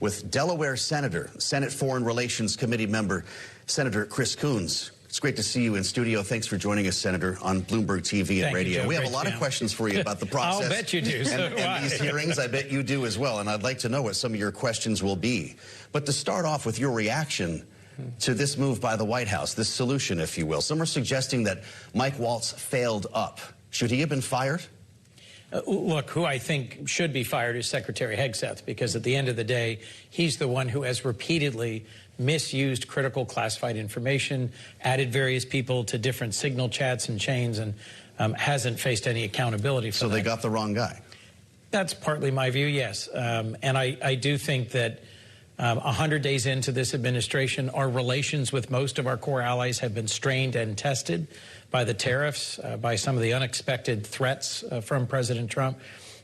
With Delaware Senate Foreign Relations Committee member, Senator Chris Coons. It's great to see you in studio. Thanks for joining us, Senator, on Bloomberg TV and radio. We have a lot of questions for you about the process. I'll bet you do. And these hearings, I bet you do as well. And I'd like to know what some of your questions will be. But to start off with your reaction to this move by the White House, this solution, if you will. Some are suggesting that Mike Waltz failed up. Should he have been fired? Look, who I think should be fired is Secretary Hegseth, because at the end of the day, he's the one who has repeatedly misused critical classified information, added various people to different signal chats and chains, and hasn't faced any accountability for that. So they got the wrong guy? That's partly my view, yes. And I do think that 100 days into this administration, our relations with most of our core allies have been strained and tested by the tariffs, by some of the unexpected threats from President Trump.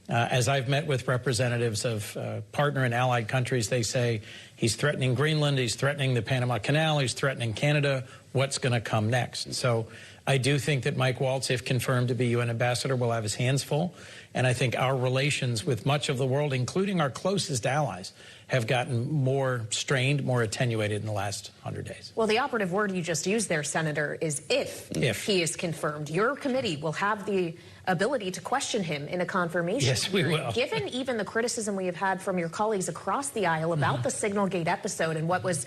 As I've met with representatives of partner and allied countries, they say he's threatening Greenland, he's threatening the Panama Canal, he's threatening Canada. What's going to come next? So I do think that Mike Waltz, if confirmed to be UN ambassador, will have his hands full. And I think our relations with much of the world, including our closest allies, have gotten more strained, more attenuated in the last 100 days. Well, the operative word you just used there, Senator, is if he is confirmed. Your committee will have the ability to question him in a confirmation. Yes, we will. Given even the criticism we have had from your colleagues across the aisle about the Signalgate episode and what was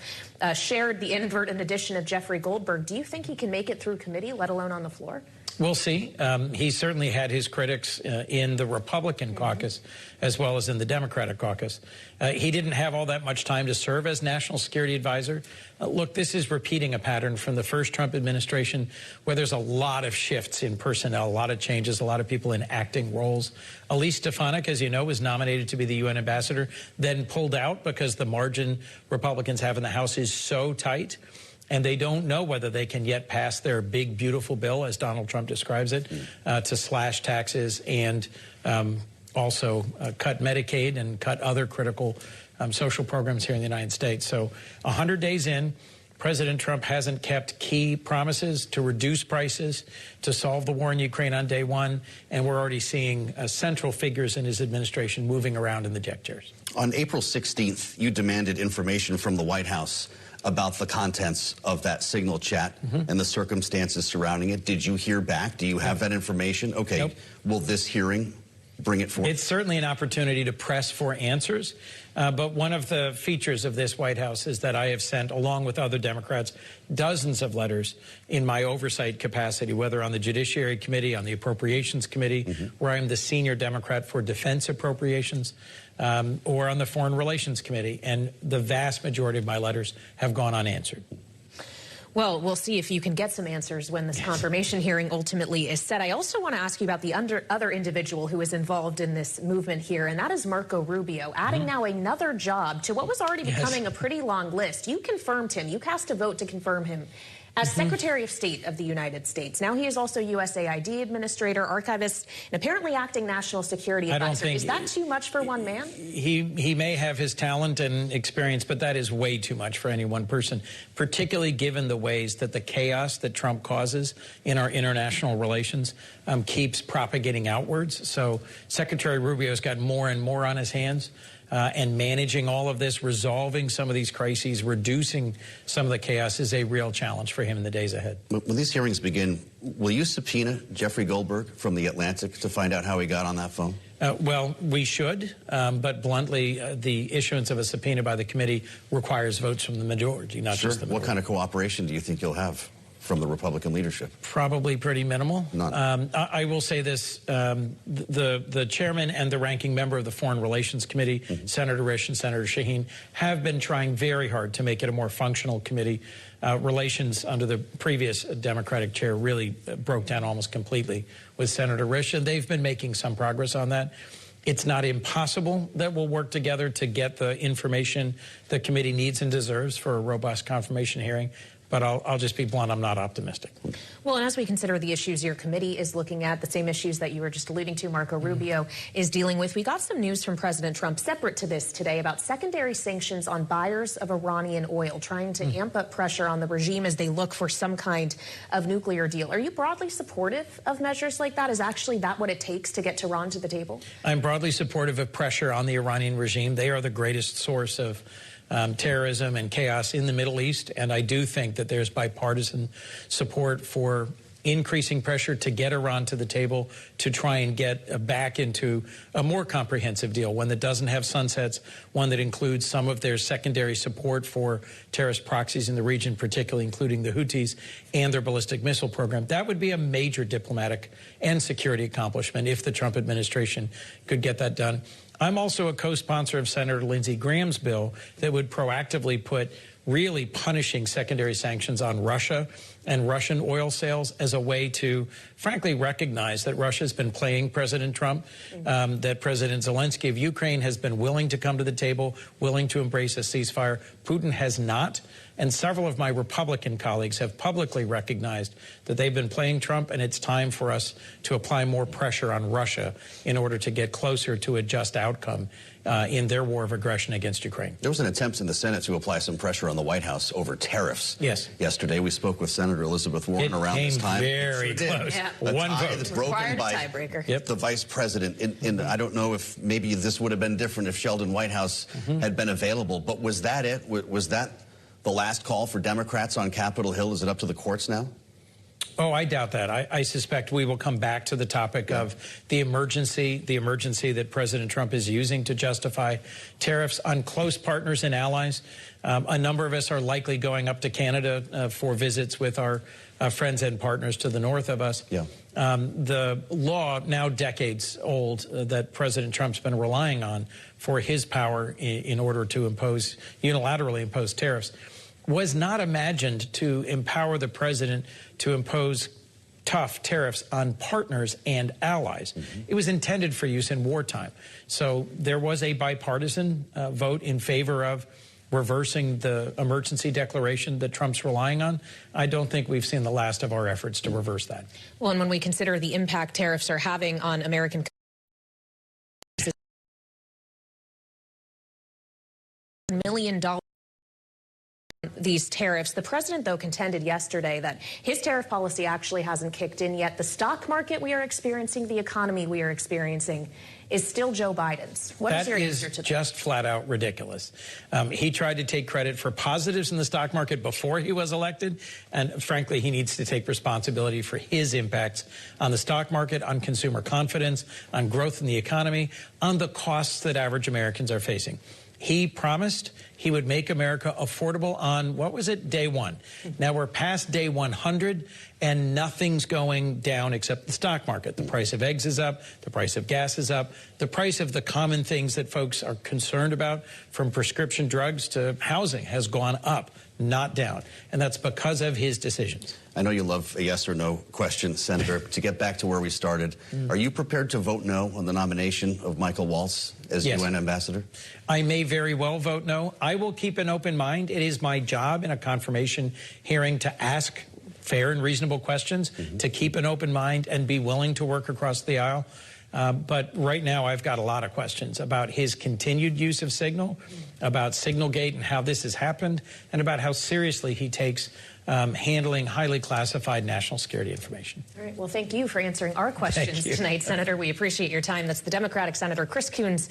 shared, the inadvertent addition of Jeffrey Goldberg, do you think he can make it through committee, let alone on the floor? We'll see. He certainly had his critics in the Republican caucus as well as in the Democratic caucus. He didn't have all that much time to serve as National Security Advisor. Look, this is repeating a pattern from the first Trump administration where there's a lot of shifts in personnel, a lot of changes, a lot of people in acting roles. Elise Stefanik, as you know, was nominated to be the UN ambassador, then pulled out because the margin Republicans have in the House is so tight. And they don't know whether they can yet pass their big, beautiful bill, as Donald Trump describes it, to slash taxes and also cut Medicaid and cut other critical social programs here in the United States. So 100 days in, President Trump hasn't kept key promises to reduce prices, to solve the war in Ukraine on day one, and we're already seeing central figures in his administration moving around in the deck chairs. On April 16th, you demanded information from the White House about the contents of that signal chat and the circumstances surrounding it. Did you hear back? Do you have that information? Okay. Nope. Will this hearing bring it forth? It's certainly an opportunity to press for answers. But one of the features of this White House is that I have sent, along with other Democrats, dozens of letters in my oversight capacity, whether on the Judiciary Committee, on the Appropriations Committee, where I'm the senior Democrat for defense appropriations, or on the Foreign Relations Committee. And the vast majority of my letters have gone unanswered. Well, we'll see if you can get some answers when this confirmation hearing ultimately is set. I also want to ask you about the other individual who is involved in this movement here, and that is Marco Rubio, adding now another job to what was already becoming a pretty long list. You confirmed him. You cast a vote to confirm him as Secretary of State of the United States. Now he is also USAID administrator, archivist, and apparently acting national security advisor. Is that too much for one man? He may have his talent and experience, but that is way too much for any one person, particularly given the ways that the chaos that Trump causes in our international relations keeps propagating outwards. So Secretary Rubio's got more and more on his hands. And managing all of this, resolving some of these crises, reducing some of the chaos is a real challenge for him in the days ahead. When these hearings begin, will you subpoena Jeffrey Goldberg from The Atlantic to find out how he got on that phone? Well, we should, but bluntly, the issuance of a subpoena by the committee requires votes from the majority, not just the minority. What kind of cooperation do you think you'll have from the Republican leadership? Probably pretty minimal. None. I will say this, the chairman and the ranking member of the Foreign Relations Committee, Senator Risch and Senator Shaheen, have been trying very hard to make it a more functional committee. Relations under the previous Democratic chair really broke down almost completely with Senator Risch, and they've been making some progress on that. It's not impossible that we'll work together to get the information the committee needs and deserves for a robust confirmation hearing. but I'll just be blunt, I'm not optimistic. Well, and as we consider the issues your committee is looking at, the same issues that you were just alluding to, Marco Rubio is dealing with, we got some news from President Trump separate to this today about secondary sanctions on buyers of Iranian oil, trying to amp up pressure on the regime as they look for some kind of nuclear deal. Are you broadly supportive of measures like that? Is actually that what it takes to get Tehran to the table? I'm broadly supportive of pressure on the Iranian regime. They are the greatest source of terrorism and chaos in the Middle East, and I do think that there's bipartisan support for increasing pressure to get Iran to the table to try and get back into a more comprehensive deal, one that doesn't have sunsets, one that includes some of their secondary support for terrorist proxies in the region, particularly including the Houthis and their ballistic missile program. That would be a major diplomatic and security accomplishment if the Trump administration could get that done. I'm also a co-sponsor of Senator Lindsey Graham's bill that would proactively put really punishing secondary sanctions on Russia and Russian oil sales as a way to, frankly, recognize that Russia's been playing President Trump, that President Zelensky of Ukraine has been willing to come to the table, willing to embrace a ceasefire. Putin has not. And several of my Republican colleagues have publicly recognized that they've been playing Trump, and it's time for us to apply more pressure on Russia in order to get closer to a just outcome in their war of aggression against Ukraine. There was an attempt in the Senate to apply some pressure on the White House over tariffs. Yes. Yesterday, we spoke with Senator Elizabeth Warren around this time. Very close. Yeah. One vote. That's broken by the vice president. And I don't know if maybe this would have been different if Sheldon Whitehouse had been available. But was that it? Was that the last call for Democrats on Capitol Hill? Is it up to the courts now? Oh, I doubt that. I suspect we will come back to the topic of the emergency that President Trump is using to justify tariffs on close partners and allies. A number of us are likely going up to Canada for visits with our friends and partners to the north of us. Yeah. The law, now decades old, that President Trump's been relying on for his power in order to unilaterally impose tariffs, was not imagined to empower the president to impose tough tariffs on partners and allies. It was intended for use in wartime. So there was a bipartisan vote in favor of reversing the emergency declaration that Trump's relying on. I don't think we've seen the last of our efforts to reverse that. Well, and when we consider the impact tariffs are having on American $1 million these tariffs. The president, though, contended yesterday that his tariff policy actually hasn't kicked in yet. The stock market we are experiencing, the economy we are experiencing, is still Joe Biden's. What is your answer to that? That is just flat out ridiculous. He tried to take credit for positives in the stock market before he was elected, and frankly, he needs to take responsibility for his impacts on the stock market, on consumer confidence, on growth in the economy, on the costs that average Americans are facing. He promised he would make America affordable on, what was it, day one. Now we're past day 100, and nothing's going down except the stock market. The price of eggs is up. The price of gas is up. The price of the common things that folks are concerned about, from prescription drugs to housing, has gone up, not down. And that's because of his decisions. I know you love a yes or no question, Senator. To get back to where we started, are you prepared to vote no on the nomination of Michael Waltz as UN ambassador? I may very well vote no. I will keep an open mind. It is my job in a confirmation hearing to ask fair and reasonable questions, to keep an open mind and be willing to work across the aisle. But right now, I've got a lot of questions about his continued use of Signal, about Signalgate and how this has happened, and about how seriously he takes handling highly classified national security information. All right. Well, thank you for answering our questions tonight, Senator. We appreciate your time. That's the Democratic Senator Chris Coons.